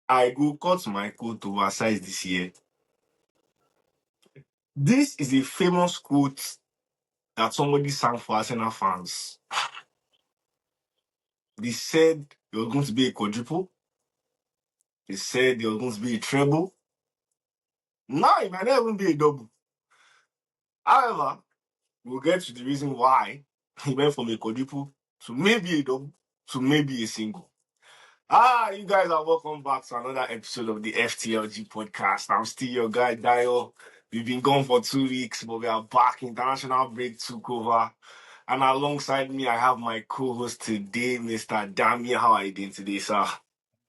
I go cut my coat oversized this year. This is a famous quote that somebody sang for Arsenal fans. They said there was going to be a quadruple. They said there was going to be a treble. Now it might not even be a double. However, we'll get to the reason why he went from a quadruple to maybe a double to maybe a single. You guys are welcome back to another episode of the FTLG podcast. I'm still your guy, Dio. We've been gone for 2 weeks, but we are back. International break took over. And alongside me, I have my co-host today, Mr. Damien. How are you doing today, sir?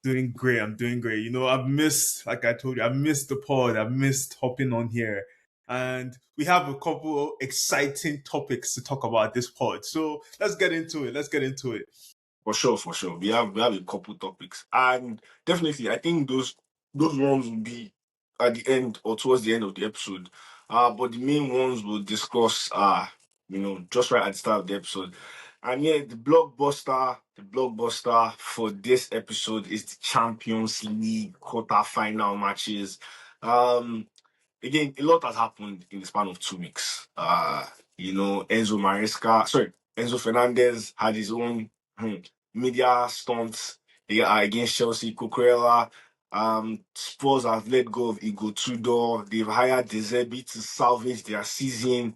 Doing great. I'm doing great. I've missed, like I told you, I've missed the pod. I've missed hopping on here. And we have a couple exciting topics to talk about this pod. So let's get into it. For sure. We have a couple topics. And definitely I think those ones will be at the end or towards the end of the episode. But the main ones we'll discuss just right at the start of the episode. And yeah, the blockbuster for this episode is the Champions League quarter-final matches. Um Again, a lot has happened in the span of 2 weeks. Enzo Fernandez had his own media stunts against Chelsea. Cucurella, Spurs have let go of Igor Tudor. They've hired De Zerbi to salvage their season.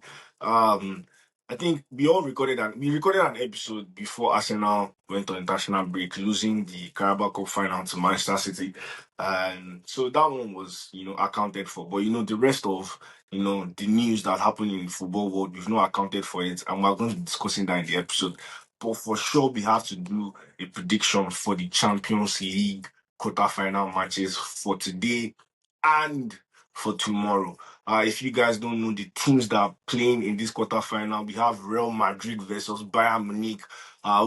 I think we recorded an episode before Arsenal went on international break, losing the Carabao Cup final to Manchester City. And so that one was, accounted for. But the rest of the news that happened in the football world, we've not accounted for it, and we're going to be discussing that in the episode. But for sure, we have to do a prediction for the Champions League quarterfinal matches for today and for tomorrow. If you guys don't know the teams that are playing in this quarterfinal, we have Real Madrid versus Bayern Munich,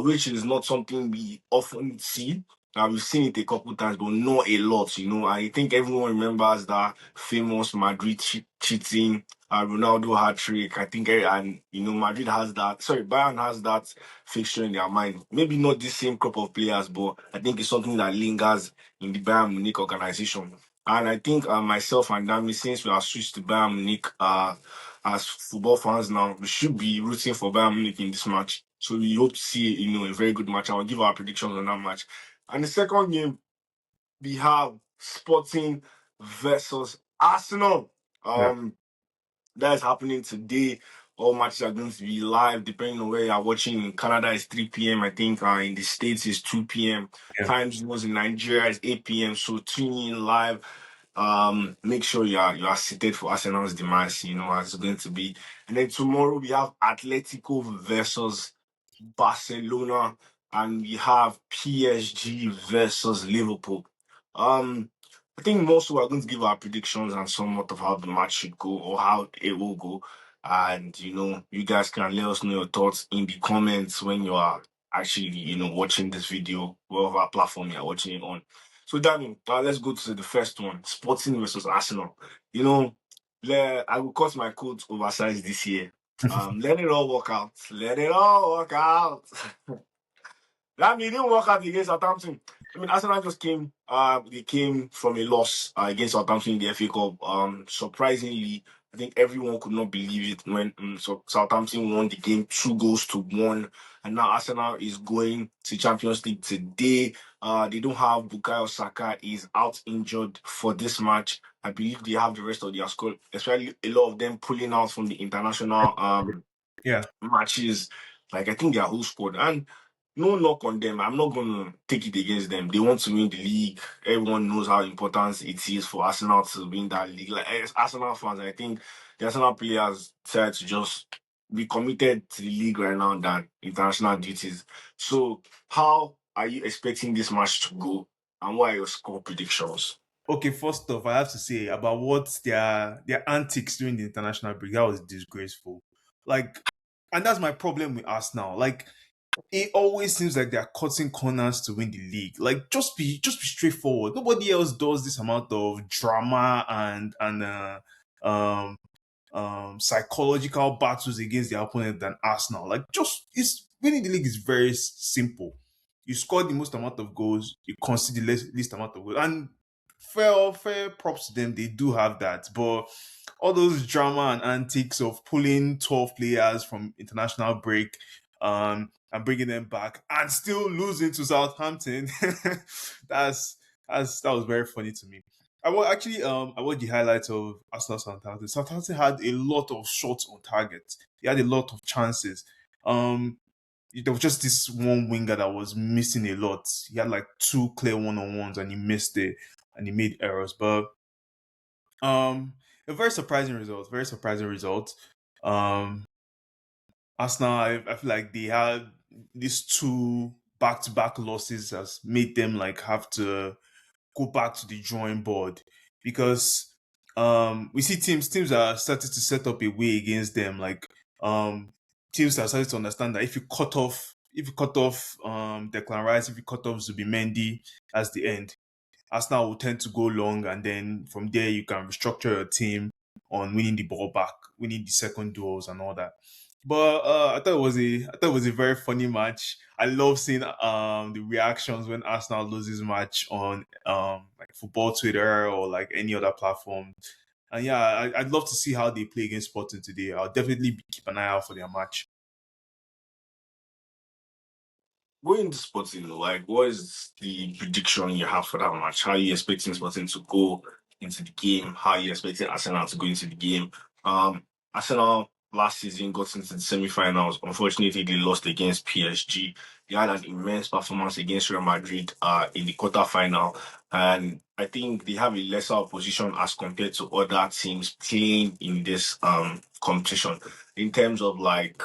which is not something we often see. We've seen it a couple times, but not a lot. I think everyone remembers that famous Madrid cheating, Ronaldo hat trick. I think, and Madrid has that. Sorry, Bayern has that fixture in their mind. Maybe not the same crop of players, but I think it's something that lingers in the Bayern Munich organization. And I think myself and Dami, since we are switched to Bayern Munich, as football fans now, we should be rooting for Bayern Munich in this match. So we hope to see, a very good match. I'll give our predictions on that match. And the second game, we have Sporting versus Arsenal. Yeah. That is happening today. All matches are going to be live, depending on where you're watching. In Canada, it's 3 p.m. I think in the States, it's 2 p.m. Yeah. Time zones in Nigeria is 8 p.m. So tune in live. Make sure you are seated for Arsenal's demise, as it's going to be. And then tomorrow we have Atletico versus Barcelona, and we have PSG versus Liverpool. I think most we are going to give our predictions and somewhat of how the match should go or how it will go. And you guys can let us know your thoughts in the comments when you are actually, watching this video, whatever platform you're watching it on. So Danny, let's go to the first one. Sporting versus Arsenal. I will cut my coat oversized this year. Let it all work out. Let it all work out. That mean, it didn't work out against Southampton. I mean, Arsenal just they came from a loss against Southampton in the FA Cup. Surprisingly, I think everyone could not believe it when Southampton won the game 2-1, and now Arsenal is going to Champions League today. They don't have Bukayo Saka is out injured for this match. I believe they have the rest of their squad, especially a lot of them pulling out from the international Yeah. matches. Like I think their whole squad, and no knock on them. I'm not gonna take it against them. They want to win the league. Everyone knows how important it is for Arsenal to win that league. Like as Arsenal fans, I think the Arsenal players decided to just be committed to the league right now than international duties. So how are you expecting this match to go? And what are your score predictions? Okay, first off, I have to say about what their antics during the international break, that was disgraceful. Like, and that's my problem with Arsenal. Like, it always seems like they're cutting corners to win the league. Like just be straightforward. Nobody else does this amount of drama and psychological battles against their opponent than Arsenal. Like just it's winning the league is very simple. You score the most amount of goals, you concede the least amount of goals, and fair props to them. They do have that, but all those drama and antics of pulling 12 players from international break, and bringing them back and still losing to Southampton. that's that was very funny to me. I watched the highlights of Arsenal Southampton. Southampton had a lot of shots on target. They had a lot of chances. Um, there was just this one winger that was missing a lot. He had like two clear one-on-ones and he missed it and he made errors. But um, a very surprising result. Very surprising result. Um, Arsenal, I feel like they had these two back-to-back losses has made them like have to go back to the drawing board because we see teams are starting to set up a way against them. Like teams are starting to understand that if you cut off Declan Rice, if you cut off Zubimendi, that's the end. Arsenal will tend to go long, and then from there you can restructure your team on winning the ball back, winning the second duels, and all that. But I thought it was a very funny match. I love seeing the reactions when Arsenal loses match on like football Twitter or like any other platform. And yeah, I'd love to see how they play against Sporting today. I'll definitely keep an eye out for their match. Going to Sporting, like, what is the prediction you have for that match? How are you expecting Sporting to go into the game? How are you expecting Arsenal to go into the game? Um, Arsenal last season got into the semi-finals. Unfortunately, they lost against PSG. They had an immense performance against Real Madrid in the quarterfinal, and I think they have a lesser opposition as compared to other teams playing in this competition in terms of like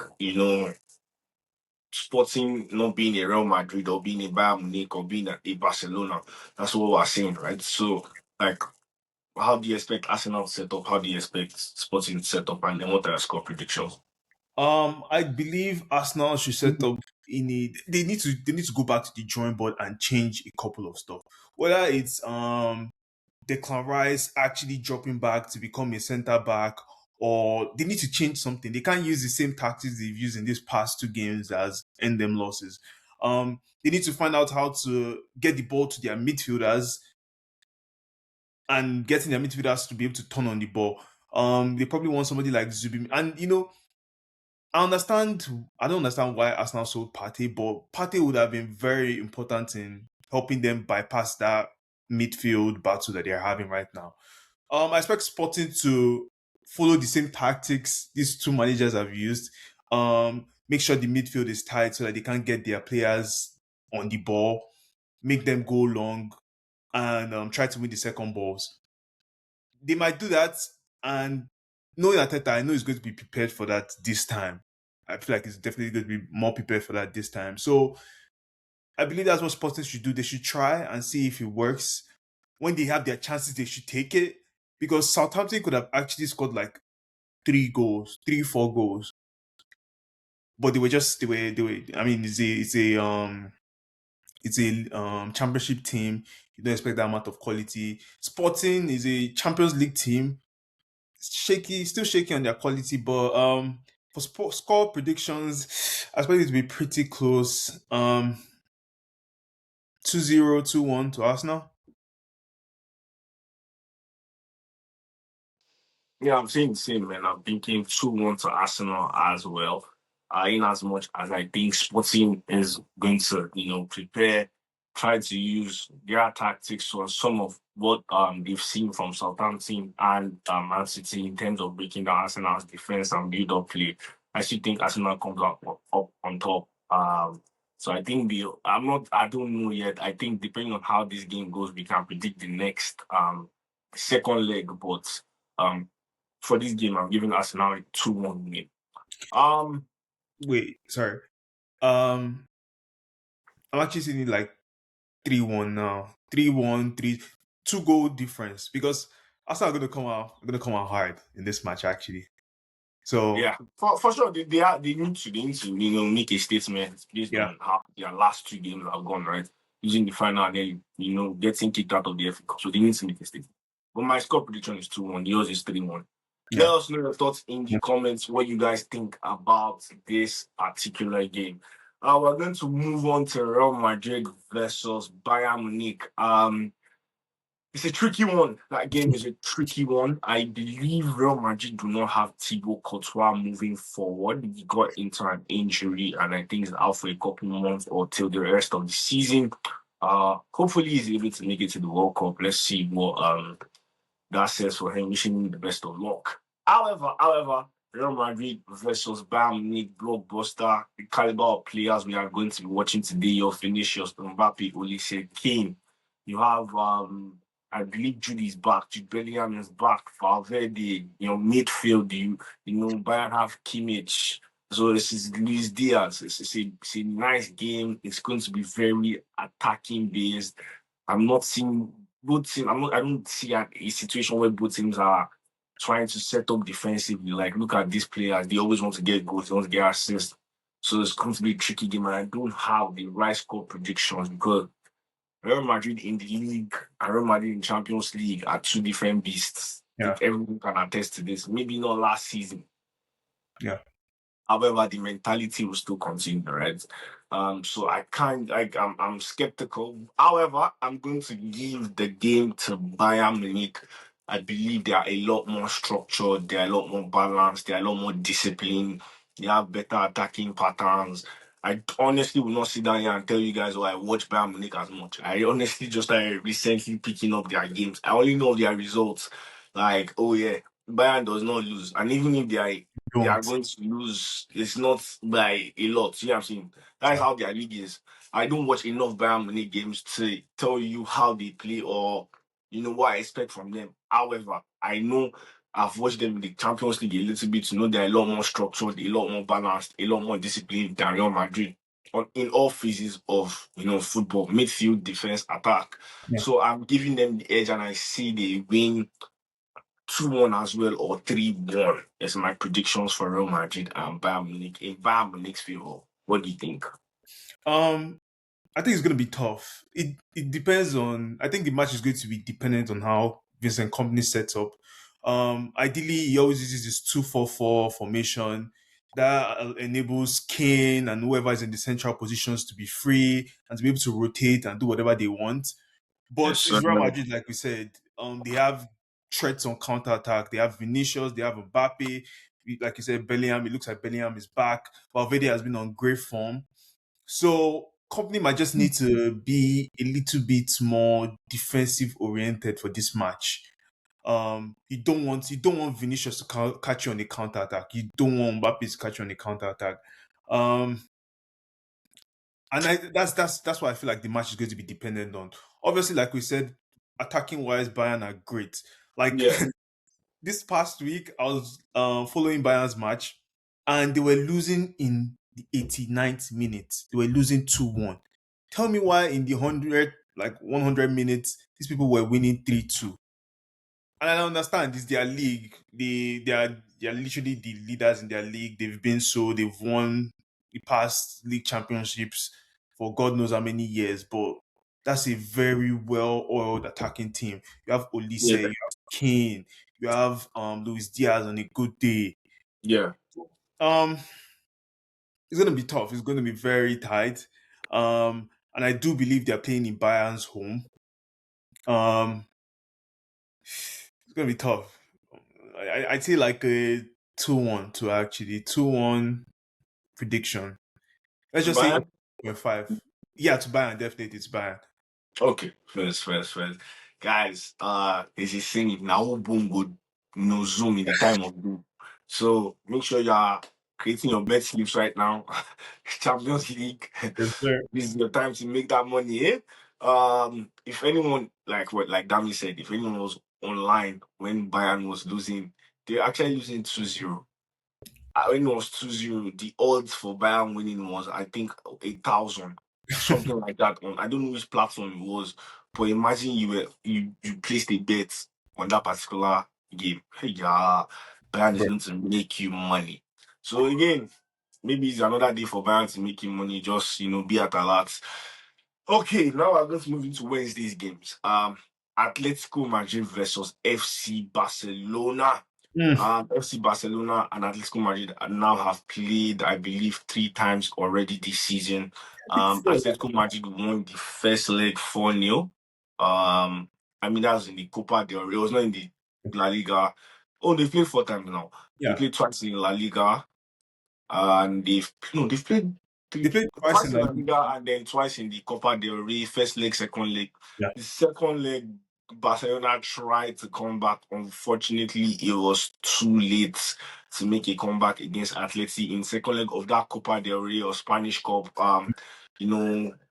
Sporting not being a Real Madrid or being a Bayern Munich or being a Barcelona. That's what we're saying, right? So, like, how do you expect Arsenal to set up? How do you expect Sporting to set up? And then what are your score predictions? I believe Arsenal should set up in a they need to go back to the drawing board and change a couple of stuff. Whether it's Declan Rice actually dropping back to become a centre back, or they need to change something. They can't use the same tactics they've used in these past two games as end them losses. They need to find out how to get the ball to their midfielders and getting their midfielders to be able to turn on the ball. They probably want somebody like Zubi, and I don't understand why Arsenal sold Partey, but Partey would have been very important in helping them bypass that midfield battle that they're having right now. I expect Sporting to follow the same tactics these two managers have used. Make sure the midfield is tight so that they can get their players on the ball, make them go long, and try to win the second balls. They might do that, and knowing Ateta, I know he's going to be prepared for that this time. I feel like he's definitely going to be more prepared for that this time. So I believe that's what Sporting should do. They should try and see if it works. When they have their chances, they should take it because Southampton could have actually scored like three goals, three, 4 goals, but they were. I mean, it's a championship team. You don't expect that amount of quality. Sporting is a Champions League team. Shaky, still shaky on their quality, but for score predictions, I expect it to be pretty close. 2-0, 2-1 to Arsenal. Yeah, I'm saying the same, man. I'm thinking 2-1 to Arsenal as well. In as much as I think Sporting is going to, prepare, try to use their tactics on some of what they've seen from Southampton and Man City in terms of breaking down Arsenal's defense and build up play. I still think Arsenal comes up on top. So I think I don't know yet. I think depending on how this game goes, we can predict the next second leg, but um for this game, I'm giving Arsenal a 2-1 win. Um, Wait, sorry. Um, I'm actually seeing it like 3-1 now. 3-1, 2 goal difference because Arsenal are gonna come out hard in this match actually. So yeah, for sure, they need to make a statement based yeah. on how their last two games have gone, right? Using the final and then getting kicked out of the FA Cup, so they need to make a statement. But my score prediction is 2-1. Yours is 3-1. Let Yeah. us know your thoughts in the comments. What you guys think about this particular game. We're going to move on to Real Madrid versus Bayern Munich. it's a tricky one. That game is a tricky one. I believe Real Madrid do not have Thibaut Courtois moving forward. He got into an injury, and I think he's out for a couple months or till the rest of the season. Hopefully he's able to make it to the World Cup. Let's see what that says for him. Wishing him the best of luck. However, Real Madrid versus Bayern Munich blockbuster. The caliber of players we are going to be watching today. Your Vinicius, Mbappe, Olise, Kane. You have I believe Judy's back. Jude Bellingham is back. Valverde, midfield. Bayern have Kimmich. So this is Luis Diaz. It's a nice game. It's going to be very attacking based. I'm not seeing both teams. I don't see a situation where both teams are trying to set up defensively. Like, look at these players. They always want to get goals. They want to get assists. So it's going to be a tricky game. And I don't have the right score predictions because Real Madrid in the league and Real Madrid in Champions League are two different beasts. I Yeah, think everyone can attest to this. Maybe not last season. yeah. However, the mentality will still continue, right? So I can't like I'm skeptical. However, I'm going to give the game to Bayern Munich. I believe they are a lot more structured, they're a lot more balanced, they're a lot more disciplined, they have better attacking patterns. I honestly will not sit down here and tell you guys, I watch Bayern Munich as much. I honestly just started recently picking up their games. I only know their results. Like, oh yeah, Bayern does not lose. And even if they are Don't. going to lose. It's not by a lot. You know what I'm saying? That is Yeah, how their league is. I don't watch enough Bayern Munich games to tell you how they play or what I expect from them. However, I know I've watched them in the Champions League a little bit to know they're a lot more structured, a lot more balanced, a lot more disciplined than Real Madrid in all phases of football, midfield, defense, attack. yeah. So I'm giving them the edge, and I see they win 2-1 as well or 3-1 is my predictions for Real Madrid and Bayern Munich in Bayern Munich's favor. What do you think? Um, I think it's going to be tough. It depends on. I think the match is going to be dependent on how Vincent Company sets up. Ideally, he always uses this 2-4-4 formation that enables Kane and whoever is in the central positions to be free and to be able to rotate and do whatever they want. Yes, But sir. it's Real Madrid, like we said. They have threats on counter attack. They have Vinicius. They have Mbappe. Like you said, Bellingham. It looks like Bellingham is back. Valverde has been on great form. So company might just need to be a little bit more defensive oriented for this match. You don't want Vinicius to catch you on the counter attack. You don't want Mbappe to catch you on the counter attack. Um, and that's why I feel like the match is going to be dependent on. Obviously, like we said, attacking wise, Bayern are great. Like Yeah, this past week, I was following Bayern's match, and they were losing in the 89th minute. They were losing 2-1. Tell me why in the 100 minutes, these people were winning 3-2. And I understand this their league. They are literally the leaders in their league. They've won the past league championships for God knows how many years. But that's a very well oiled attacking team. You have Olise, yeah, you have Kane, you have Luis Diaz on a good day. yeah. Um, it's gonna be tough. It's gonna be very tight. And I do believe they're playing in Bayern's home. Um, it's gonna be tough. I'd say like a 2-1 to actually 2-1 prediction. Let's To just say Bayern? 5. Yeah, to Bayern, definitely it's Bayern. Okay, first. Guys, there's a saying now boom good no zoom in the time of boom. So make sure you are creating your bet slips right now. Champions League. Yes, sir. This is your time to make that money, eh? If anyone like Dami said, if anyone was online when Bayern was losing, they're actually losing 2-0. When it was 2-0, the odds for Bayern winning was I think 8,000, something like that. On I don't know which platform it was, but imagine you placed a bet on that particular game. Hey, yeah, Bayern is Bro. going to make you money. So again, maybe it's another day for Bayern to make you money. Just be at alert. Okay, now we're going to move into Wednesday's games. Atletico Madrid versus FC Barcelona. Mm. FC Barcelona and Atletico Madrid now have played, I believe, 3 times already this season. So, Atletico Madrid won the first leg 4-0. I mean, that's in the Copa del Rey. It was not in the La Liga. Oh, they played 4 times now. They Yeah, played twice in La Liga, and they've played they played twice twice in in La La Liga. Liga and then twice in the Copa del Rey. First leg, second leg. Yeah, The second leg, Barcelona tried to come back. Unfortunately, it was too late to make a comeback against Atleti in second leg of that Copa del Rey or Spanish Cup.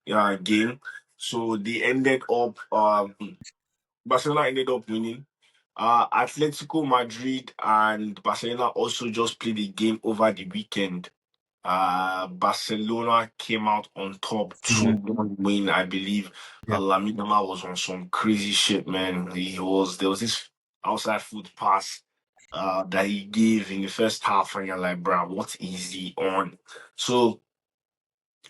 Yeah, game. So they ended up. Barcelona ended up winning. Atletico Madrid and Barcelona also just played a game over the weekend. Barcelona came out on top, yeah, 2-1 win, I believe. yeah. Lamine Yamal was on some crazy shit, man. There was this outside foot pass that he gave in the first half, and you're like, bro, what is he on? So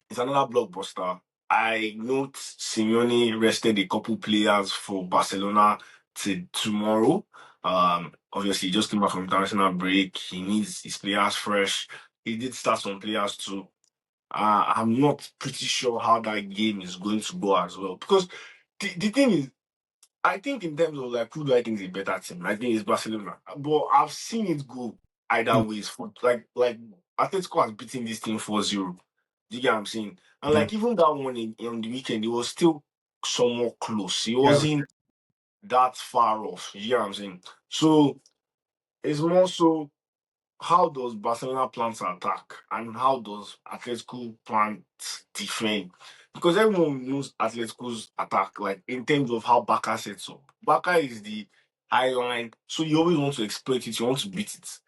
it's another blockbuster. I note Simeone rested a couple players for Barcelona to tomorrow. Obviously, he just came back from international break. He needs his players fresh. He did start some players too. I'm not pretty sure how that game is going to go as well. Because the thing is, I think in terms of like who do I think is a better team, I think it's Barcelona. But I've seen it go either Mm, ways. For like Atletico has beaten this team 4-0. Do you get what I'm saying? And yeah, like even that one on the weekend, it was still somewhat close. It yeah, wasn't that far off. You get what I'm saying? So it's more so how does Barcelona plan to attack and how does Atletico plan to defend? Because everyone knows Atletico's attack, like in terms of how Barca sets up. Barca is the high line, so you always want to exploit it, you want to beat it.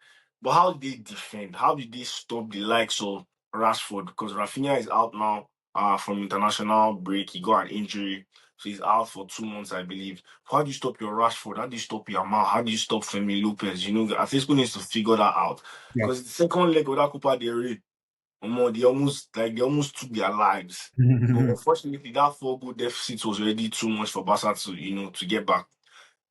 But how do they defend? How do they stop the likes of Rashford? Because Rafinha is out now from international break. He got an injury, so he's out for 2 months, I believe. How do you stop your Rashford? How do you stop your Yamal? How do you stop Femi Lopez? Atletico needs to figure that out. yeah. Because the second leg of that Copa del Rey, they almost took their lives. But unfortunately, that 4 goal deficit was already too much for Barca to get back.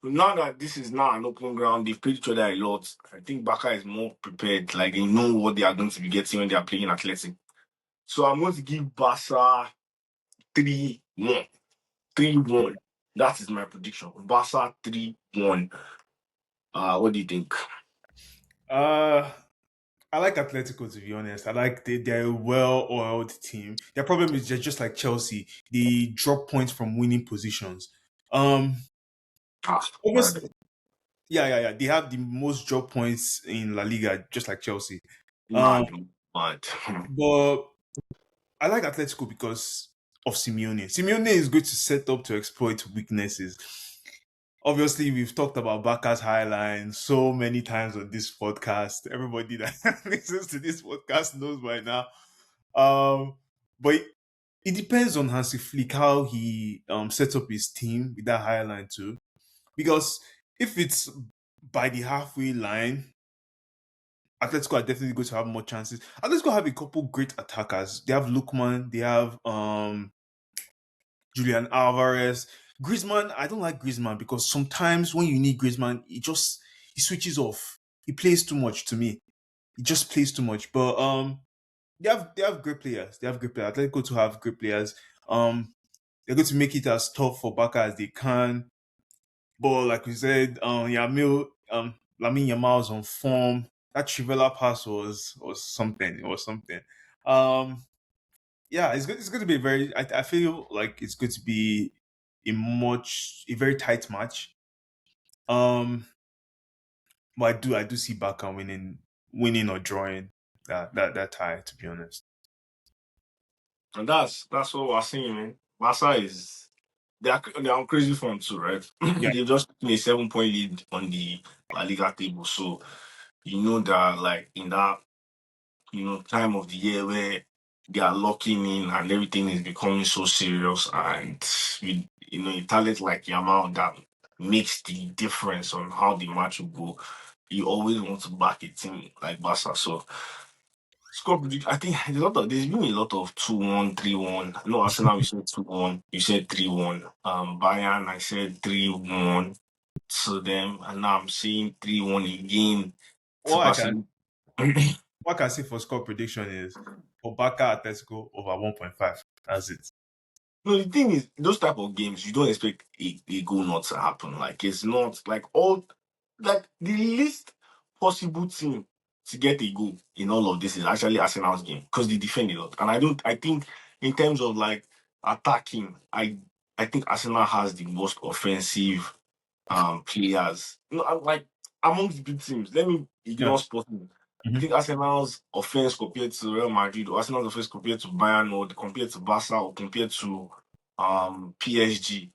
So now that this is now an open ground, they've played each other a lot. I think Barca is more prepared. Like they know what they are going to be getting when they are playing Athletic. So I'm going to give Barca 3-1. 3-1. That is my prediction. Barca 3-1. What do you think? uh, I like Atletico to be honest. I like they're a well-oiled team. Their problem is just like Chelsea. They drop points from winning positions. Um, Ah, almost man. yeah. They have the most drop points in La Liga, just like Chelsea. Um, Mad. Mad. but I like Atletico because of Simeone. Simeone is good to set up to exploit weaknesses. Obviously, we've talked about Baka's highline so many times on this podcast. Everybody that listens to this podcast knows by now. But it depends on Hansi Flick how he sets up his team with that highline too. Because if it's by the halfway line, Atletico are definitely going to have more chances. Atletico have a couple great attackers. They have Lukman, they have Julian Alvarez. Griezmann, I don't like Griezmann because sometimes when you need Griezmann, he switches off. He plays too much to me. He just plays too much. But they have great players. They have great players. Atletico to have great players. They're going to make it as tough for Barca as they can. But like we said, Lamine Yamal's on form. That Trivela pass was something. It was something. Um, yeah, it's good. It's going to be a very. I feel like it's going to be a very tight match. Um, but I do see Barca winning or drawing that tie. To be honest, And that's what we're seeing, man. Barca is they're on crazy form too, right? yeah, They just taken a 7 point lead on the La Liga table. So you know that like in that time of the year where they are locking in and everything is becoming so serious and with a talent like Yamal that makes the difference on how the match will go. You always want to back a team like Barca. So score prediction. I think there's been a lot of 2-1, 3-1. No, Arsenal we said 2-1. You said 3-1. Bayern I said 3-1 to them, and now I'm seeing 3-1 again to all I can Barcelona. what I can say for score prediction is for Barca Atletico over 1.5. That's it. No, the thing is, those type of games, you don't expect a goal not to happen. Like it's not like all like the least possible team to get a goal in all of this is actually Arsenal's game because they defend a lot. And I don't I think in terms of like attacking, I think Arsenal has the most offensive players. No, like amongst the big teams. Let me Yeah. ignore Sporting. I Hmm. think Arsenal's offense compared to Real Madrid, or Arsenal's offense compared to Bayern, or compared to Barca, or compared to PSG.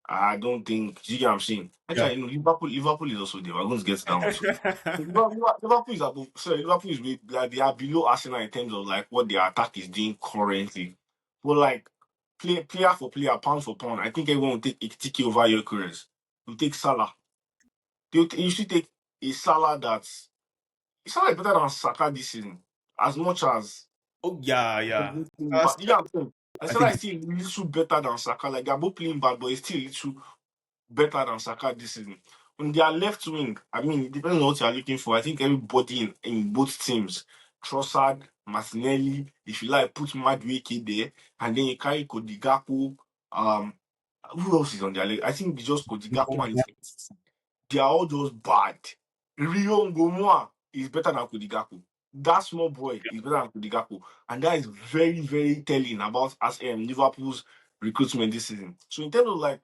I don't think you get what I'm saying. Yeah. Actually, you know, Liverpool is also there. We're going to get to that one too. Liverpool is above. Sorry, Liverpool is like they are below Arsenal in terms of like what their attack is doing currently. But like player for player, pound for pound, I think everyone will take Ekitike over Gyökeres. Will take Salah. You should take a Salah that's Salah is better than Saka this season. As much as Oh yeah, yeah. That's, but yeah, I'm saying, and I Salah think is still a little better than Saka. Like they're both playing bad, but it's still a little better than Saka this season. On their left wing, I mean, it depends on what you're looking for. I think everybody in both teams, Trossard, Martinelli, if you like, put Madueke there, and then you carry Kodigaku. Um, who else is on their leg? I think it's just Kodigaku and his they are all just bad. Rio Ngomoa is better than Kodigaku. That small boy is better than Kodigaku. And that is very, very telling about as Liverpool's recruitment this season. So in terms of like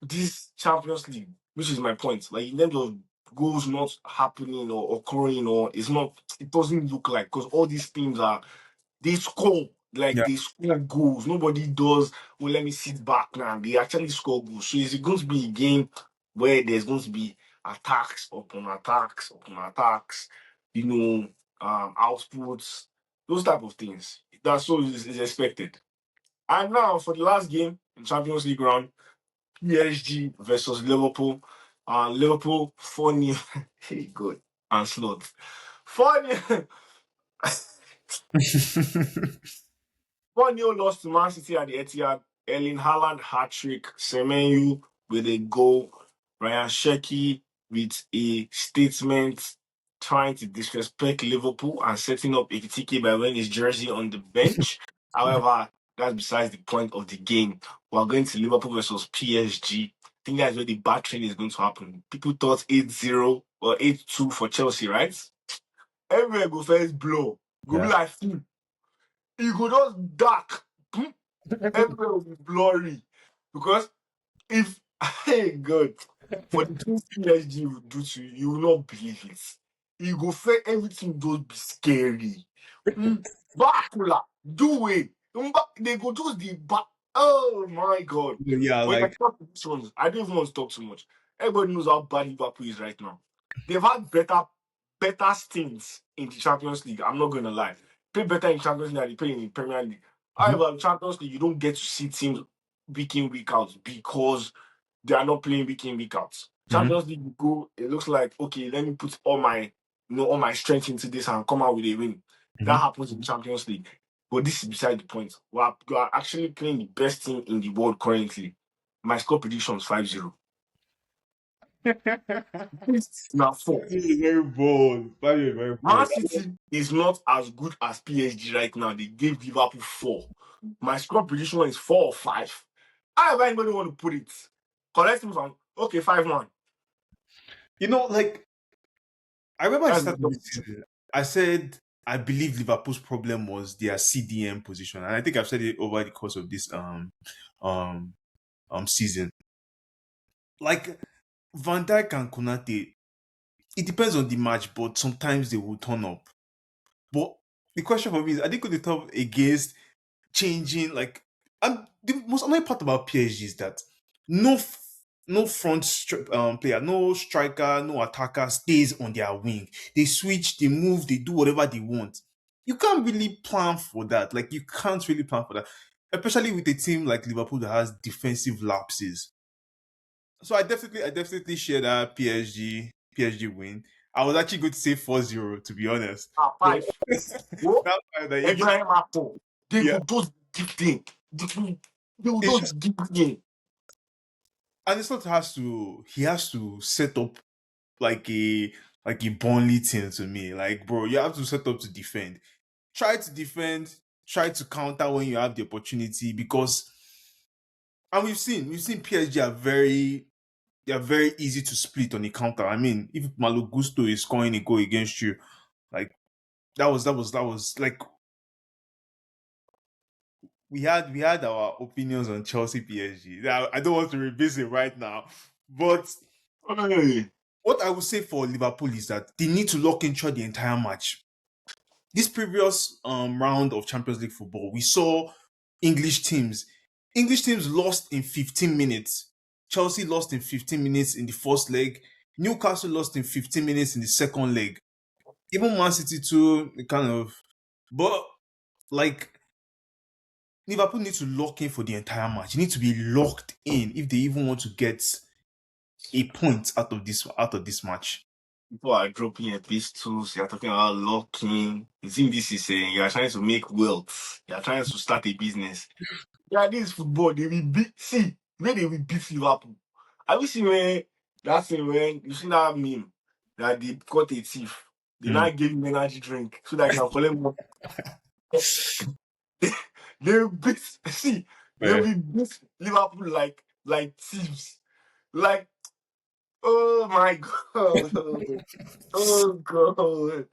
this Champions League, which is my point, like in terms of goals not happening or occurring, or it's not, it doesn't look like because all these teams are they score like yeah. they score goals. Nobody does. Well, let me sit back now. They actually score goals. So is it going to be a game where there's going to be attacks upon attacks upon attacks? You know, outputs, those type of things. That's so is expected. And now for the last game in Champions League round, PSG versus Liverpool. Liverpool 4-0. Hey, good. And slot. 4-0. 1-0 loss to Man City at the Etihad. Erling Haaland hat trick. Semenyo with a goal. Ryan Sheki with a statement trying to disrespect Liverpool and setting up Ekitike by wearing his jersey on the bench. However, that's besides the point of the game. We're going to Liverpool versus PSG. I think that's where the battering is going to happen. People thought 8-0 or 8-2 for Chelsea, right? Everywhere go first blow. Go be Yeah. like, you go just dark. Everywhere will be blurry. Because if hey God, for the things PSG will do to you, you will not believe it. You go feel everything just be scary. Bakula, do it. They go just the back. Oh my God. Yeah, But if I like talk to this one, I don't even want to talk too much. Everybody knows how bad Liverpool is right now. They've had better stints in the Champions League. I'm not gonna lie. Play better in Champions League than they play in the Premier League. mhm, However, in Champions League, you don't get to see teams week in, week out because they are not playing week in, week out. mhm, Champions League, you go, it looks like, okay, let me put all my strength into this and come out with a win. That mhm. happens in Champions League. But this is beside the point. We are actually playing the best team in the world currently. My score prediction is 5-0. Now, four. Fabio is very bold. Fabio is very Man bold. City is not as good as PSG right now. They gave Liverpool four. My score prediction is 4 or 5. However, anybody want to put it? Correct me if I'm okay, 5-1. Like I remember at the That's start of the this season, I said I believe Liverpool's problem was their CDM position, and I think I've said it over the course of this um season. Like Van Dijk and Konate, it depends on the match, but sometimes they will turn up. But the question for me is, are they going to turn up against changing like and the most annoying part about PSG is that no player, no striker, no attacker stays on their wing. They switch, they move, they do whatever they want. You can't really plan for that. Like you can't really plan for that, especially with a team like Liverpool that has defensive lapses. So I definitely share that PSG win. I was actually going to say 4-0 to be honest. But 5. What? that's fine that you Abraham Apple. They yeah. go just deep in. They will It's just just deep in. and it's not has to he has to set up like a Burnley team to me. Like, bro, you have to set up to defend. Try to defend, try to counter when you have the opportunity because And we've seen PSG are very easy to split on the counter. I mean, if Malo Gusto is scoring a goal against you, like that was like we had our opinions on Chelsea PSG. Now, I don't want to revisit right now, but Hey. what I would say for Liverpool is that they need to lock in throughout the entire match. This previous round of Champions League football, we saw English teams. English teams lost in 15 minutes. Chelsea lost in 15 minutes in the first leg. Newcastle lost in 15 minutes in the second leg. Even Man City too, kind of. But like Liverpool need to lock in for the entire match. You need to be locked in if they even want to get a point out of this match. People are dropping epistles. You're talking about locking. You think this is saying you're trying to make wealth. You're trying to start a business. Yeah, this football, they will beat. See, where they will beat Liverpool. Have you seen when that thing when you see that meme that they caught a thief? They now Mm. gave him energy drink so that he can collect more. They will beat. See, they Yeah. will beat Liverpool like thieves. Like, oh my god. Oh god.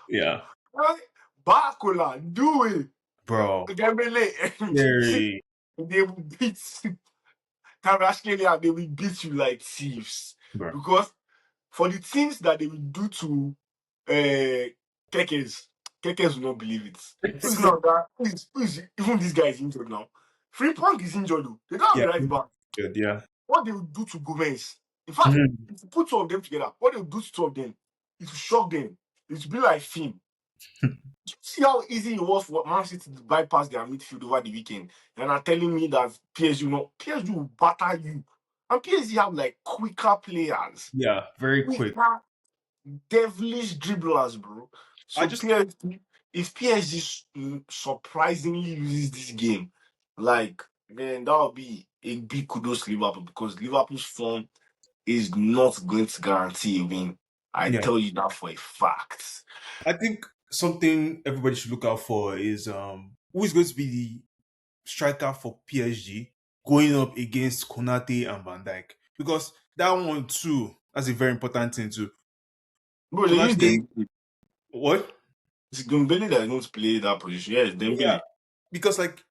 Yeah. Right? Bakula, do it. Bro. Dembele. Very They will beat Kvaratskhelia, they will beat you like thieves. bro. Because for the things that they will do to uh Kekes, Kekes will not believe it. Who's now that? Who is even this guy is injured now? Frimpong is injured though. They don't have Yeah. a right back. Good, yeah. What they will do to Gomez? In fact, Mhm. if you put two of them together, what they will do to two of them? It will shock them. It will be like film. Do you see how easy it was for Man City to bypass their midfield over the weekend? And are telling me that PSG will batter you. And PSG have like quicker players, Yeah, very quick. quicker, devilish dribblers, bro. I So just PSG, if PSG surprisingly loses this game, like then that will be a big kudos to Liverpool because Liverpool's form is not going to guarantee a win. I yeah. tell you that for a fact. I think something everybody should look out for is who is going to be the striker for PSG going up against Konate and Van Dijk. Because that one too, that's a very important thing too. Bro, they use Konate, them. what? It's Dembele that is going to play that position. Yes, Yeah. Dembele. Because like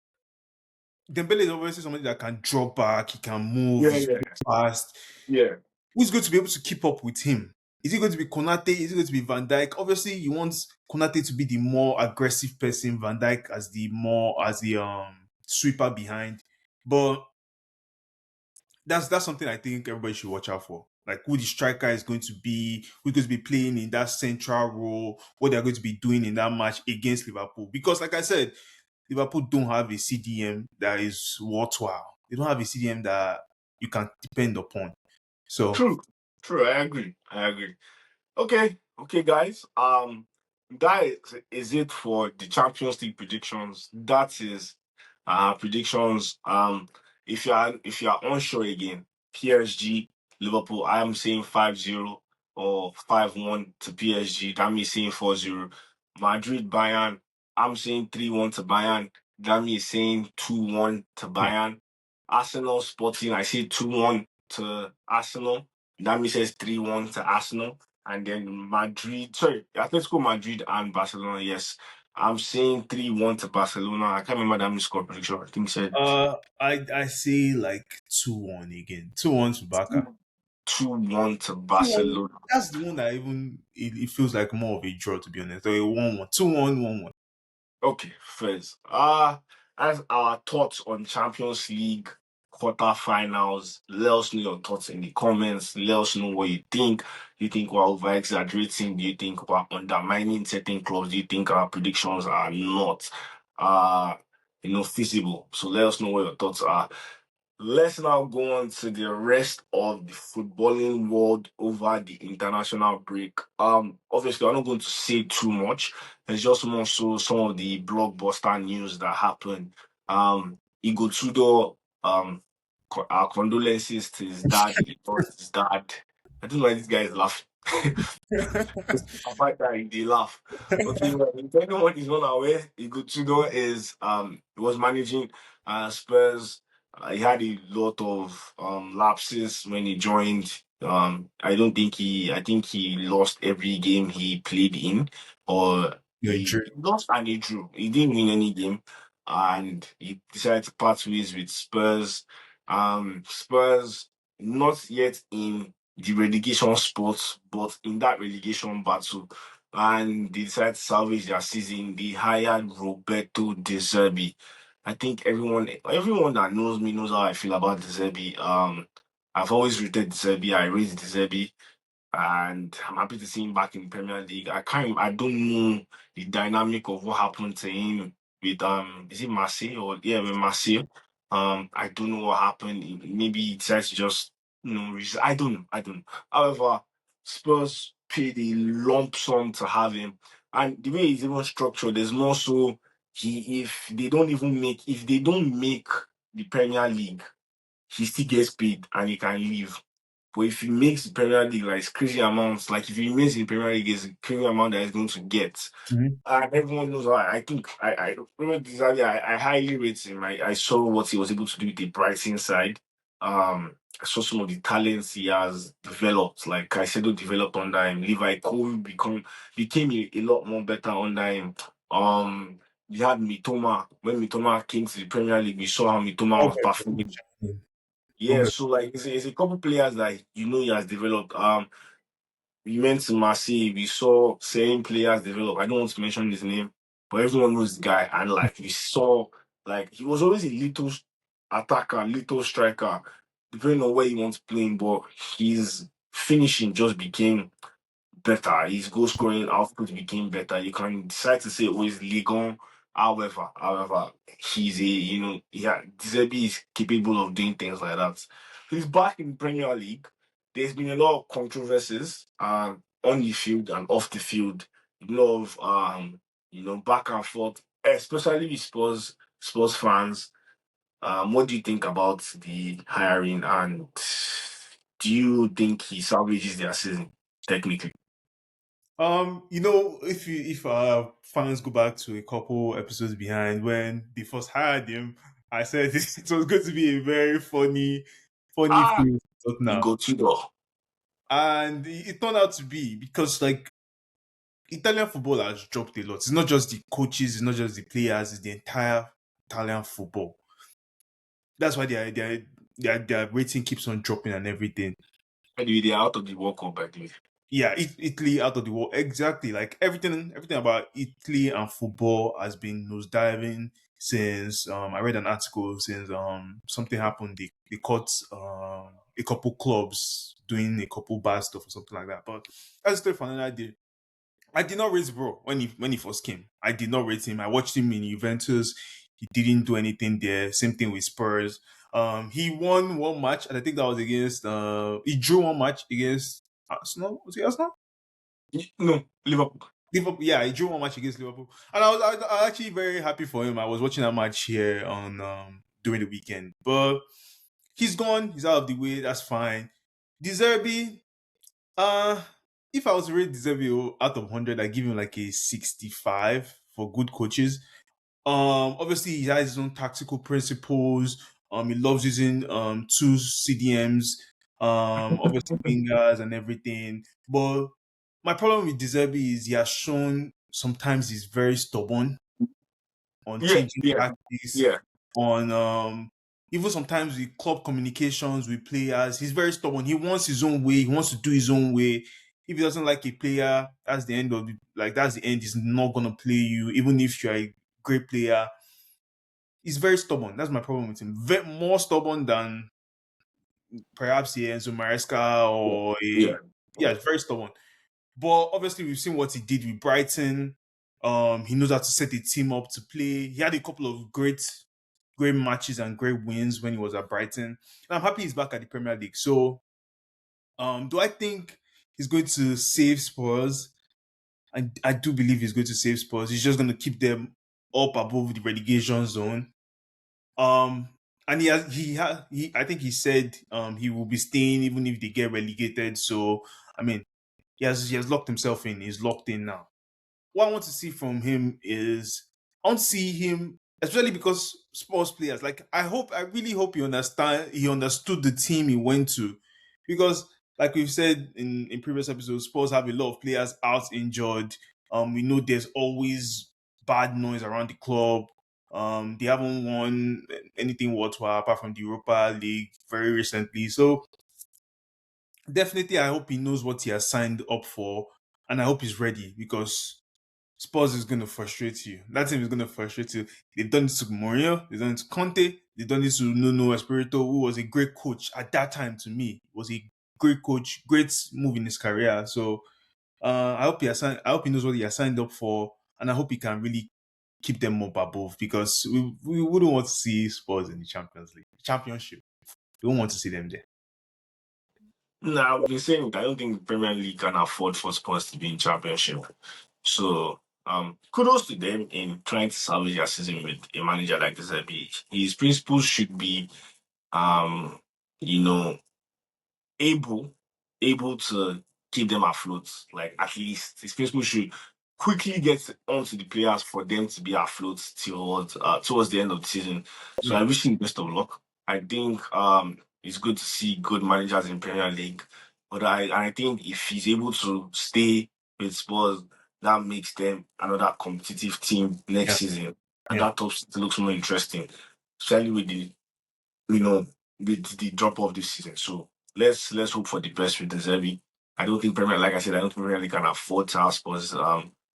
Dembele is obviously somebody that can drop back, he can move, Yeah, he's yeah, fast. yeah. Who's going to be able to keep up with him? Is it going to be Konate? Is it going to be Van Dijk? Obviously, you want Konate to be the more aggressive person, Van Dijk as the sweeper behind. But that's something I think everybody should watch out for. Like who the striker is going to be, who's going to be playing in that central role, what they're going to be doing in that match against Liverpool. Because, like I said, Liverpool don't have a CDM that is worthwhile. They don't have a CDM that you can depend upon. So, True. True. I agree. I agree. Okay, guys. That is it for the Champions League predictions. That is predictions. If you are unsure again, PSG, Liverpool, I am saying 5-0 or 5-1 to PSG. That means saying 4-0. Madrid, Bayern, I'm saying 3-1 to Bayern. That means saying 2-1 to yeah. Bayern. Arsenal, Sporting, I say 2-1 to Arsenal. That means says 3-1 to Arsenal. And then Atletico Madrid and Barcelona. Yes, I'm saying 3-1 to Barcelona. I can't remember that many score prediction. I think it said I see like 2-1 again. 2-1 to Barca. 2-1 to 2-1. Barcelona. That's the one that even it feels like more of a draw to be honest. So a 1-1. 2-1, 1-1. Okay, first. As our thoughts on Champions League quarterfinals. Let us know your thoughts in the comments. Let us know what you think. Do you think we're over exaggerating? Do you think we're undermining certain clubs? Do you think our predictions are not feasible? So let us know what your thoughts are. Let's now go on to the rest of the footballing world over the international break. Obviously, I'm not going to say too much. It's just more so some of the blockbuster news that happened. Igor Tudor, our condolences to his dad. He lost his dad. I don't know why this guy is laughing. About that, they laugh. Okay, well, if anyone is not aware, Igor Tudor was managing Spurs He had a lot of lapses when he joined. I think he lost every game he played in, or Yeah, he lost and he drew. He didn't win any game, and he decided to part ways with Spurs. Spurs not yet in the relegation spot, but in that relegation battle, and they decided to salvage their season. They hired Roberto De Zerbi. I think everyone that knows me knows how I feel about De Zerbi. I've always rated De Zerbi. I rate De Zerbi, and I'm happy to see him back in the Premier League. I don't know the dynamic of what happened to him with is it Marseille or yeah with Marseille. I don't know what happened. Maybe he decided to just I don't know. I don't know. However, Spurs paid a lump sum to have him, and the way it's even structured, there's more so he if they don't make the Premier League, he still gets paid and he can leave. But if he makes the Premier League, like it's crazy amounts, like if he remains in the Premier League, it's a crazy amount that he's going to get. Mhm. Everyone knows how I think I remember Dizali, I highly rate him. I saw what he was able to do with the Brighton side. I saw some of the talents he has developed. Like Caicedo developed under him. Levi Cole became a lot more better under him. We had Mitoma. When Mitoma came to the Premier League, we saw how Mitoma was performing. Yeah, Okay. so like it's a couple players that he has developed. We went to Marseille, we saw same players develop. I don't want to mention his name, but everyone knows the guy. And like we saw, like he was always a little attacker, little striker, depending on where he wants to play. But his finishing just became better. His goal scoring output became better. You can decide to say, oh, he's Ligon. However, he's Deserbi is capable of doing things like that. He's back in Premier League. There's been a lot of controversies on the field and off the field. A lot of back and forth, especially with Spurs fans. What do you think about the hiring, and do you think he salvages their season technically? If our fans go back to a couple episodes behind when they first hired him, I said it was going to be a very funny Ah, thing he now. go Tudor. And it turned out to be because like Italian football has dropped a lot. It's not just the coaches, it's not just the players, it's the entire Italian football. That's why their rating keeps on dropping and everything. Anyway, they're out of the World Cup, by the way. Yeah, Italy out of the world. Exactly. Like everything about Italy and football has been nosediving since I read an article since something happened. They caught a couple clubs doing a couple bad stuff or something like that. But that's still for another day. I did not rate bro when he first came. I did not rate him. I watched him in Juventus. He didn't do anything there. Same thing with Spurs. He won one match, and I think that was against. He drew one match against Arsenal. Was it Arsenal? No, Liverpool. Liverpool. Yeah, he drew one match against Liverpool, and I was actually very happy for him. I was watching that match here on during the weekend, but he's gone. He's out of the way. That's fine. Deserby. Uh, if I was to rate Deservio out of 100, I give him like a 65 for good coaches. Obviously he has his own tactical principles. He loves using two CDMs, obviously wingers and everything. But my problem with Deserbi is he has shown sometimes he's very stubborn on Yeah, changing yeah, tactics, yeah. on even sometimes with club communications with players. He's very stubborn. He wants his own way. He wants to do his own way. If he doesn't like a player, that's the end of it. Like that's the end. He's not gonna play you, even if you're a great player. He's very stubborn. That's my problem with him. More stubborn than perhaps a Enzo Maresca Yeah, or yeah. a yeah, very stubborn. But obviously, we've seen what he did with Brighton. He knows how to set a team up to play. He had a couple of great matches and great wins when he was at Brighton. And I'm happy he's back at the Premier League. So, do I think he's going to save Spurs? I do believe he's going to save Spurs. He's just going to keep them up above the relegation zone. Um, and I think he said he will be staying even if they get relegated. So, I mean, he has locked himself in. He's locked in now. What I want to see from him is I want to see him, especially because sports players. Like I really hope he understood the team he went to, because like we've said in previous episodes, sports have a lot of players out injured. We know there's always bad noise around the club. They haven't won anything worthwhile apart from the Europa League very recently. So definitely, I hope he knows what he has signed up for, and I hope he's ready because Spurs is going to frustrate you. That team is going to frustrate you. They've done this to Mourinho, they've done it to Conte, they've done this to Nuno Espirito, who was a great coach at that time to me. Was a great coach, great move in his career. So I hope he knows what he has signed up for, and I hope he can really keep them up above because we wouldn't want to see Spurs in the Champions League, Championship. We don't want to see them there. Now, I've been saying I don't think the Premier League can afford for Spurs to be in Championship. So, kudos to them in trying to salvage their season with a manager like Zerbi. His principles should be, um, you know, able able to keep them afloat. Like at least these people should quickly get onto the players for them to be afloat towards the end of the season. So Yeah, I wish him best of luck. I think it's good to see good managers in Premier League. But I think if he's able to stay with Spurs, that makes them another competitive team next yeah, season. And yeah, that looks more interesting. Especially with the you know, with the drop off this season. So let's hope for the best with the Zerbi. I don't think Premier, like I said, I don't think Premier League can afford to have Spurs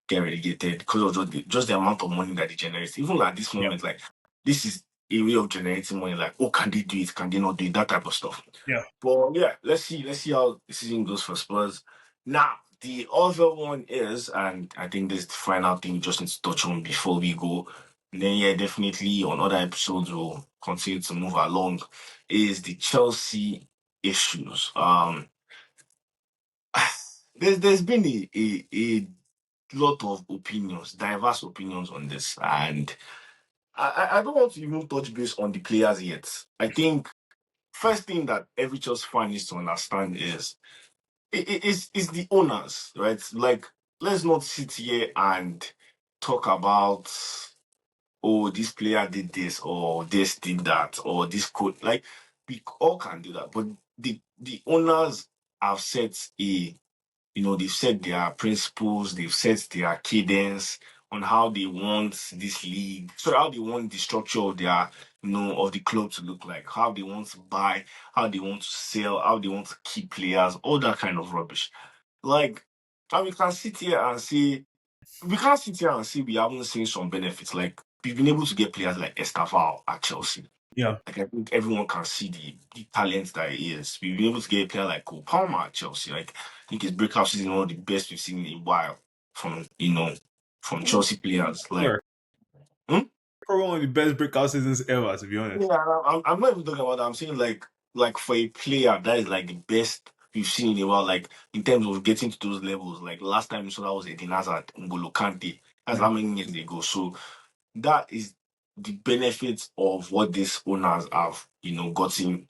get relegated because of just the amount of money that they generate. Even at this yeah, moment, like this is a way of generating money. Like, oh, can they do it? Can they not do it? That type of stuff. yeah, But yeah, let's see how the season goes for Spurs. Now, the other one is, and I think this is the final thing we just need to touch on before we go. And then yeah, definitely on other episodes we'll continue to move along. Is the Chelsea issues. There's been a lot of opinions, diverse opinions on this, and I don't want to even touch base on the players yet. I think first thing that every Chelsea fan needs to understand is it's the owners, right? Like, let's not sit here and talk about, oh, this player did this, or this did that, or this could, like, we all can do that. But the owners have set they've set their principles, they've set their cadence on how they want this league, so how they want the structure of their, of the club to look like, how they want to buy, how they want to sell, how they want to keep players, all that kind of rubbish. Like, and we can sit here and say, we can't sit here and say we haven't seen some benefits. Like, we've been able to get players like Estevao at Chelsea. yeah. Like, I think everyone can see the talent that he is. We've been able to get a player like Cole Palmer at Chelsea. Like, I think his breakout season is one of the best we've seen in a while from from Chelsea players. Like, Sure. hmm? Probably one of the best breakout seasons ever, to be honest. Yeah, I'm not even talking about that. I'm saying like for a player that is like the best we've seen in a while. Like in terms of getting to those levels. Like last time we saw that was Eden Hazard, N'Golo Kante. That's Yeah, how many years ago. So that is the benefit of what these owners have, gotten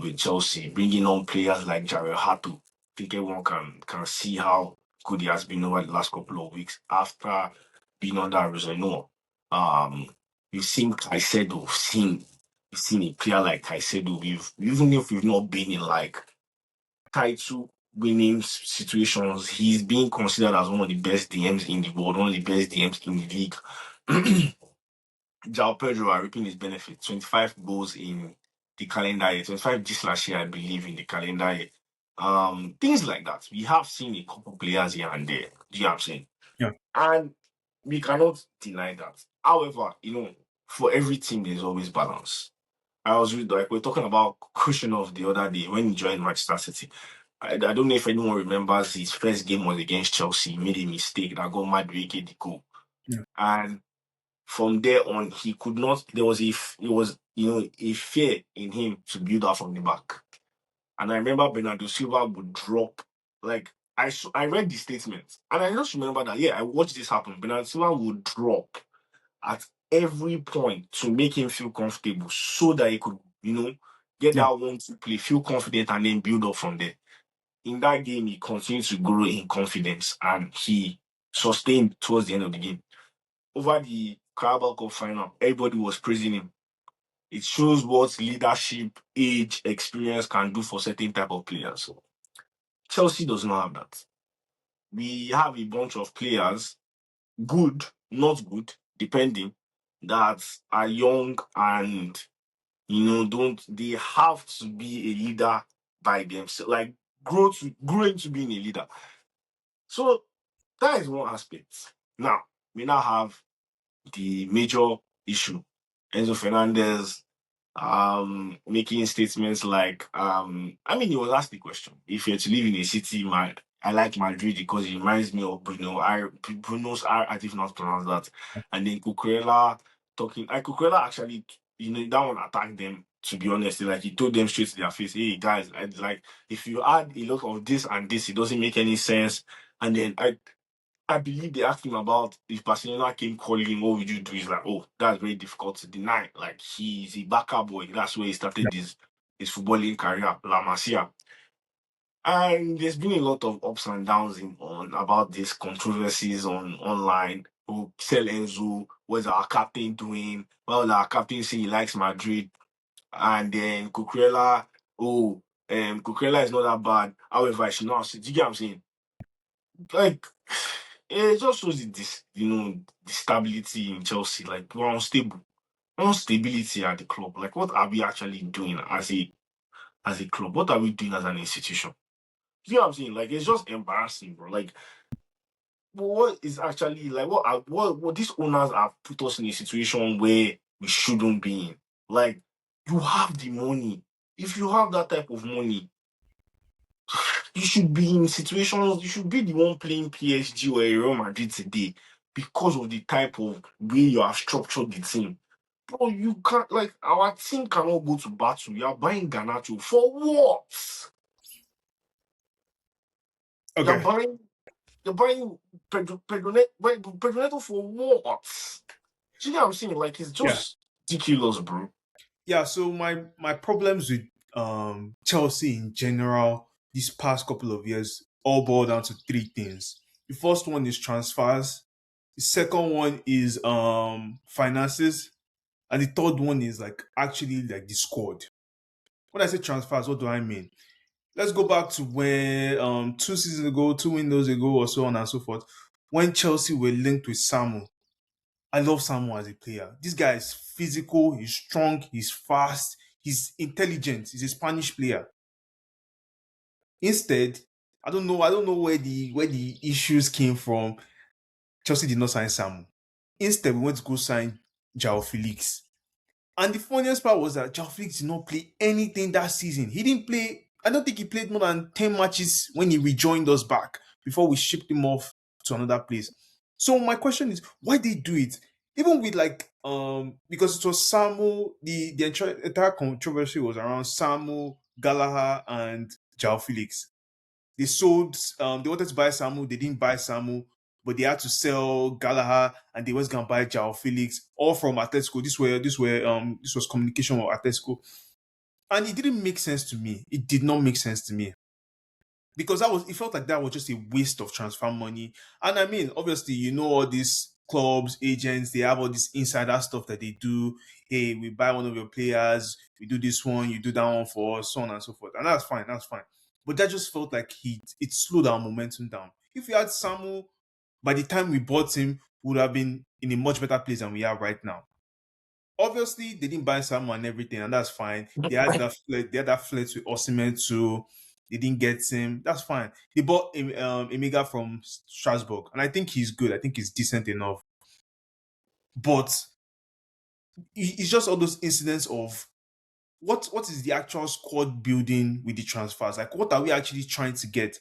with Chelsea, bringing on players like Jared Hato. I think everyone can see how good he has been over the last couple of weeks after being under Rizzo. Um, we've seen Caicedo, we've seen a player like Caicedo. Even if we've not been in like title winning situations, he's being considered as one of the best DMs in the world, one of the best DMs in the league. Jao Pedro are reaping his benefit. 25 goals in the calendar year, 25 this last year, I believe, in the calendar year. Things like that. We have seen a couple players here and there. Do you know what I'm saying? yeah, And we cannot deny that. However, for every team, there's always balance. I was like, we're talking about Kushinov the other day when he joined Manchester City. I don't know if anyone remembers his first game was against Chelsea. He made a mistake that got Madueke the goal. yeah, And from there on, he could not. There was a fear in him to build up from the back. And I remember Bernardo Silva would drop. Like I read the statement, and I just remember that I watched this happen. Bernardo Silva would drop at every point to make him feel comfortable, so that he could get yeah, that one to play, feel confident, and then build up from there. In that game, he continued to grow in confidence, and he sustained towards the end of the game. Over the Carabao Cup final, everybody was praising him. It shows what leadership, age, experience can do for certain type of players. So Chelsea does not have that. We have a bunch of players, good, not good, depending, that are young and don't they have to be a leader by themselves, like grow into being a leader. So that is one aspect. Now we now have the major issue. Enzo Fernandez making statements like I mean he was asked the question, if you're to live in a city, I like Madrid because it reminds me of Bruno's I did not pronounce that. And then Cucurella talking, Cucurella actually, that one attacked them, to be honest. Like, he told them straight to their face, hey guys, like, if you add a lot of this and this, it doesn't make any sense. And then I believe they asked him about if Barcelona came calling, what would you do? He's like, oh, that's very difficult to deny. Like, he's a backup boy. That's where he started his footballing career, La Masia. And there's been a lot of ups and downs on about these controversies online. Oh, sell Enzo, what's our captain doing? Well, our captain say he likes Madrid. And then Cucurella, Cucurella is not that bad. However, I should not sit. Do you get what I'm saying? Like, it just shows the stability in Chelsea. Like, we're unstable. Instability at the club. Like, what are we actually doing as a club? What are we doing as an institution? You know what I'm saying? Like, it's just embarrassing, bro. Like, what is actually like what these owners have put us in a situation where we shouldn't be in. Like, you have the money. If you have that type of money, you should be in situations, you should be the one playing PSG or Real Madrid today because of the type of way you have structured the team. Bro, you can't, like, our team cannot go to battle. You are buying Garnacho for what? You're Okay. buying you're buying Pedro Neto for what? Do you know what I'm saying? Like, it's Yeah. just ridiculous, bro. Yeah. So my problems with Chelsea in general these past couple of years all boil down to three things. The first one is transfers. The second one is finances, and the third one is like actually like the squad. When I say transfers, what do I mean? Let's go back to when 2 seasons ago, 2 windows ago, or so on and so forth, when Chelsea were linked with Samu. I love Samu as a player. This guy is physical, he's strong, he's fast, he's intelligent, he's a Spanish player. Instead, I don't know where the issues came from. Chelsea did not sign Samu. Instead, we went to go sign Jao Felix. And the funniest part was that Jao Felix did not play anything that season. He didn't play, I don't think he played more than 10 matches when he rejoined us back before we shipped him off to another place. So my question is, why did they do it? Even with like because it was Samu, the entire controversy was around Samu, Gallagher, and Jao Felix. They wanted to buy Samu, they didn't buy Samu, but they had to sell Gallagher and they was gonna buy Jao Felix, all from Atletico. This was communication with Atletico. And it didn't make sense to me. It did not make sense to me. Because it felt like that was just a waste of transfer money. And I mean, obviously, all these clubs, agents, they have all this insider stuff that they do. Hey, we buy one of your players, we do this one, you do that one for us, so on and so forth. And that's fine, that's fine. But that just felt like it slowed our momentum down. If we had Samu, by the time we bought him, we would have been in a much better place than we are right now. Obviously, they didn't buy Samu and everything, and that's fine. They had that flirt with Osimhen too. They didn't get him. That's fine. They bought Emega from Strasbourg, and I think he's good. I think he's decent enough. But it's just all those incidents of what is the actual squad building with the transfers? Like, what are we actually trying to get?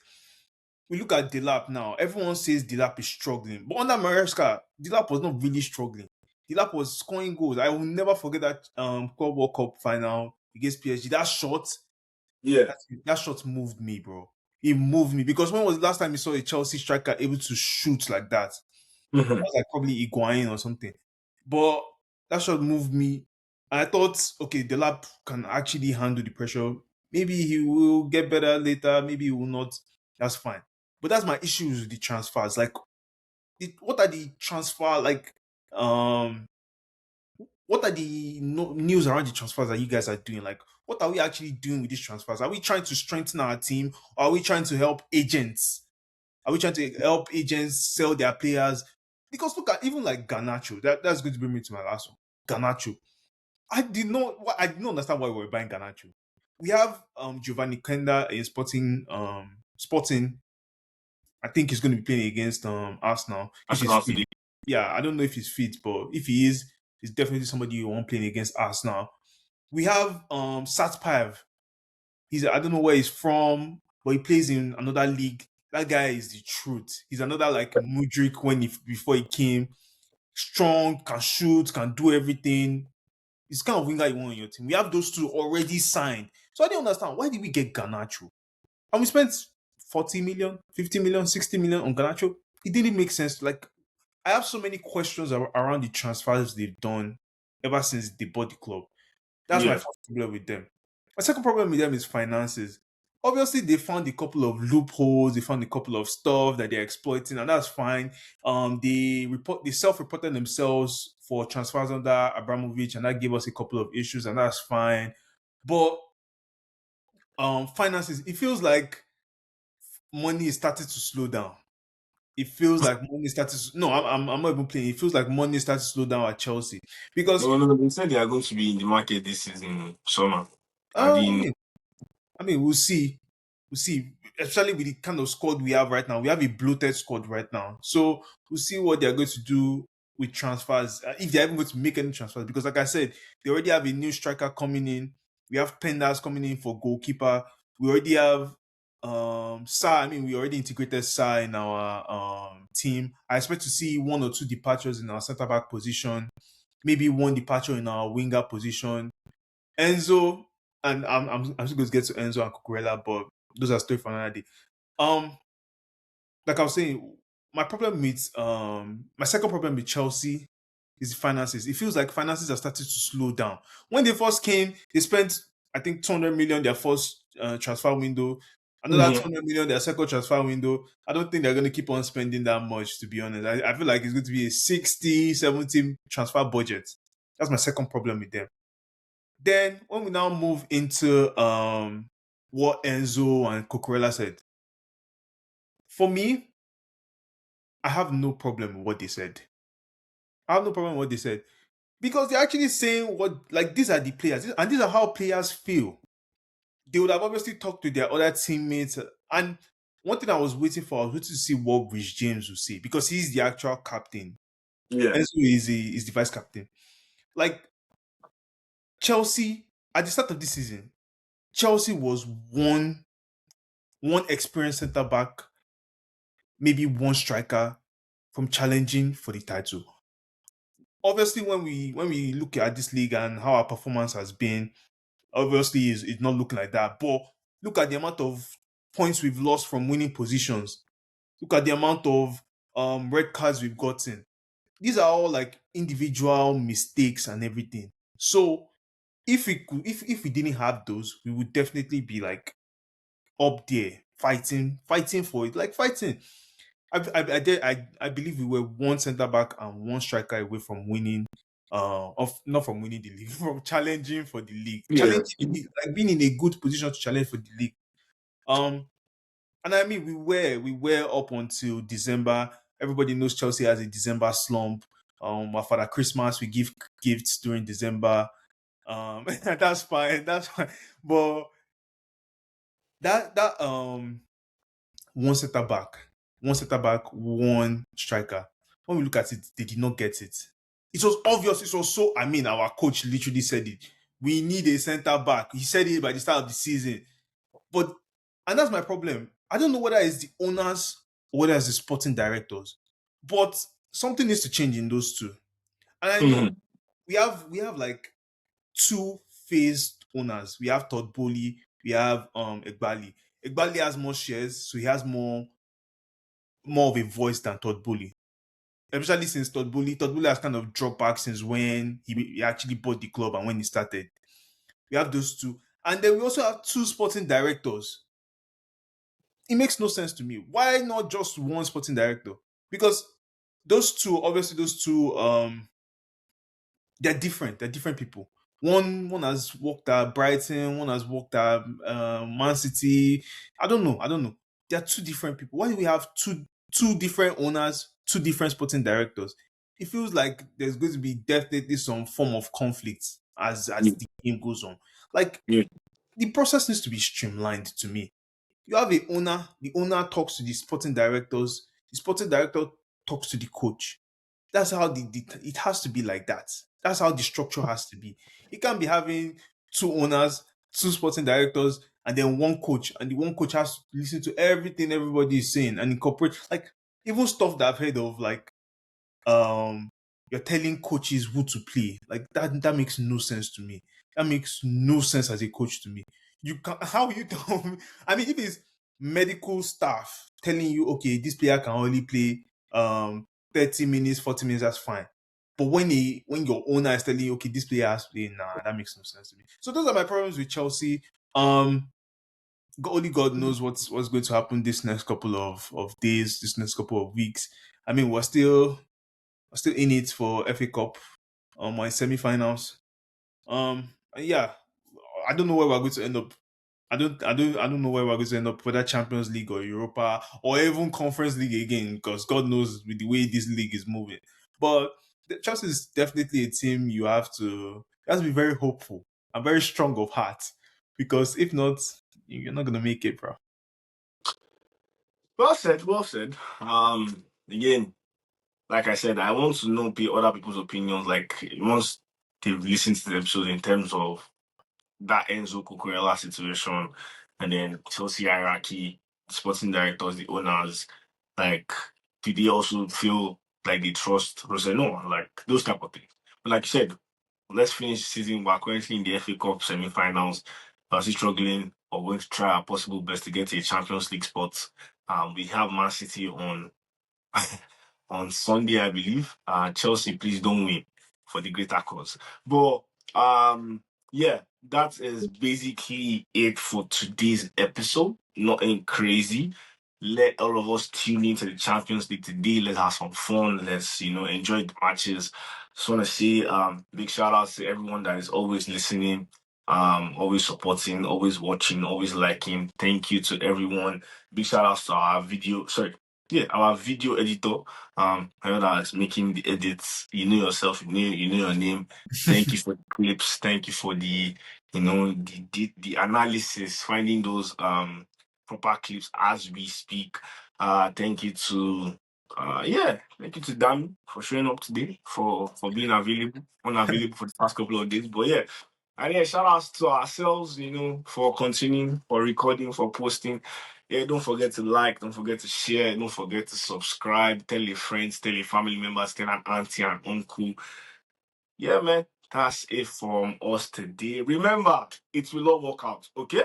We look at Delap now. Everyone says Delap is struggling, but under Maresca, Delap was not really struggling. Delap was scoring goals. I will never forget that Club World Cup final against PSG. That shot, Yeah. that shot moved me, bro. It moved me because when was the last time you saw a Chelsea striker able to shoot like that? That Mhm. was like probably Iguain or something. But that shot moved me. And I thought, okay, Delap can actually handle the pressure. Maybe he will get better later. Maybe he will not. That's fine. But that's my issues with the transfers. Like, what are the transfer like? Um, what are the news around the transfers that you guys are doing? Like, what are we actually doing with these transfers? Are we trying to strengthen our team, or are we trying to help agents? Are we trying to help agents sell their players? Because look at even like Garnacho. That's going to bring me to my last one. Garnacho. I did not understand why we were buying Garnacho. We have Giovanni Kenda in Sporting. I think he's going to be playing against Arsenal if he's Arsenal fit. today. Yeah, I don't know if he's fit, but if he is, he's definitely somebody you want playing against Arsenal. We have Satpav. I don't know where he's from, but he plays in another league. That guy is the truth. He's another like Mudrik before he came. Strong, can shoot, can do everything. He's kind of winger you want on your team. We have those two already signed. So I don't understand why did we get Garnacho? And we spent 40 million, 50 million, 60 million on Garnacho. It didn't make sense. Like, I have so many questions around the transfers they've done ever since they bought the club. That's my Yeah. first problem with them. My second problem with them is finances. Obviously, they found a couple of loopholes, they found a couple of stuff that they're exploiting, and that's fine. They self-reported themselves for transfers under Abramovich, and that gave us a couple of issues, and that's fine. But finances, it feels like money is starting to slow down. It feels like money started. No, I'm not even playing. It feels like money started to slow down at Chelsea because No, no, they said they are going to be in the market this season, summer. I I didn't. mean, we'll see. We'll see. Especially with the kind of squad we have right now. We have a bloated squad right now. So we'll see what they're going to do with transfers. If they're even going to make any transfers. Because like I said, they already have a new striker coming in. We have Pendas coming in for goalkeeper. We already have Sa. I mean, we already integrated Sa in our team. I expect to see one or two departures in our centre back position. Maybe one departure in our winger position. Enzo, and I'm still going to get to Enzo and Cucurella, but those are story for another day. Um, like I was saying, my second problem with Chelsea is the finances. It feels like finances are starting to slow down. When they first came, they spent I think 200 million their first transfer window, another Mhm. 200 million their second transfer window. I don't think they're going to keep on spending that much, to be honest. I feel like it's going to be a 60, 70 transfer budget. That's my second problem with them. Then when we now move into what Enzo and Cucurella said, for me, I have no problem with what they said. I have no problem with what they said because they're actually saying what like these are the players and these are how players feel. They would have obviously talked to their other teammates and one thing I was waiting for, I was waiting to see what Rich James would say because he's the actual captain. Yeah. Enzo is the vice captain. Like Chelsea at the start of this season, Chelsea was one experienced centre back, maybe one striker from challenging for the title. Obviously, when we look at this league and how our performance has been, obviously it's not looking like that. But look at the amount of points we've lost from winning positions. Look at the amount of red cards we've gotten. These are all like individual mistakes and everything. So if we didn't have those, we would definitely be like up there fighting for it, like fighting. I believe we were one centre back and one striker away from winning. Of not from winning the league, from challenging for the league, Yeah. challenging the league, like being in a good position to challenge for the league. Um, and I mean, we were up until December. Everybody knows Chelsea has a December slump. For the Christmas, we give gifts during December. That's fine. That's fine. But that one centre back, one striker. When we look at it, they did not get it. It was obvious. It was so. I mean, our coach literally said it. We need a centre back. He said it by the start of the season. But and that's my problem. I don't know whether it's the owners or whether it's the sporting directors. But something needs to change in those two. And I know Mhm. we have like two phased owners. We have Todd Bowley, we have Egbali. Egbali has more shares, so he has more of a voice than Todd Bowley. Especially since Todd Bowley has kind of dropped back since when he actually bought the club and when he started. We have those two. And then we also have two sporting directors. It makes no sense to me. Why not just one sporting director? Because those two, they're different. They're different people. One has worked at Brighton, one has worked at Man City. I don't know. They're two different people. Why do we have two different owners, two different sporting directors? It feels like there's going to be definitely some form of conflict Yeah, as the game goes on. Like yeah, the process needs to be streamlined to me. You have a owner, the owner talks to the sporting directors, the sporting director talks to the coach. That's how it has to be like that. That's how the structure has to be. You can't be having two owners, two sporting directors, and then one coach, and the one coach has to listen to everything everybody is saying and incorporate, like, even stuff that I've heard of, like, um you're telling coaches who to play. Like, that makes no sense to me. That makes no sense as a coach to me. You can How you tell me? I mean, if it's medical staff telling you, okay, this player can only play 30 minutes, 40 minutes, that's fine. But when your owner is telling you, okay, this player has to play, nah, that makes no sense to me. So those are my problems with Chelsea. Only God knows what's going to happen this next couple of days, this next couple of weeks. I mean, we're still in it for FA Cup, my semi-finals. And yeah, I don't know where we're going to end up. I don't know where we're going to end up, whether Champions League or Europa or even Conference League again, because God knows with the way this league is moving. But Chelsea is definitely a team you have to be very hopeful and very strong of heart, because if not, you're not gonna make it, bro. well said, well said. Again, like I said, I want to know other people's opinions. Like once they've listened to the episode in terms of that Enzo Cucurella situation, and then Chelsea hierarchy, sporting directors, the owners, like, do they also feel like they trust Roseno? Like those type of things. But like you said, let's finish the season. We're currently in the FA Cup semi-finals. We're still struggling or going to try our possible best to get to a Champions League spot. We have Man City on on Sunday, I believe. Chelsea, please don't win for the greater cause. But um, yeah, that is basically it for today's episode. Nothing crazy. Let all of us tune into the Champions League today. Let's have some fun. Let's enjoy the matches. Just want to say big shout out to everyone that is always listening, always supporting, always watching, always liking. Thank you to everyone. Big shout outs to our video. Sorry, yeah, our video editor, whoever that is making the edits. You know yourself, you know your name. Thank you for the clips. Thank you for the analysis, finding those proper clips as we speak. Thank you to thank you to Dan for showing up today, for being unavailable for the past couple of days. But yeah, and yeah, shout outs to ourselves, for continuing, for recording, for posting. Yeah, don't forget to like, don't forget to share, don't forget to subscribe, tell your friends, tell your family members, tell an auntie and uncle. Yeah, man, that's it from us today. Remember, it will all work out, okay?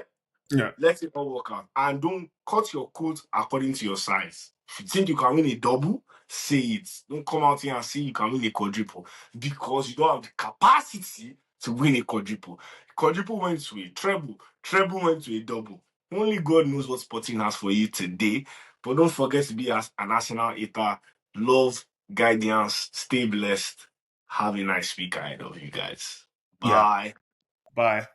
Yeah, Let it all work out. And don't cut your coat according to your size. If you think you can win a double, say it. Don't come out here and say you can win a quadruple because you don't have the capacity to win a quadruple. Quadruple went to a treble, treble went to a double. Only God knows what Sporting has for you today. But don't forget to be as an Arsenal hater. Love, guidance, stay blessed. Have a nice week ahead of you guys. yeah. Bye. Bye.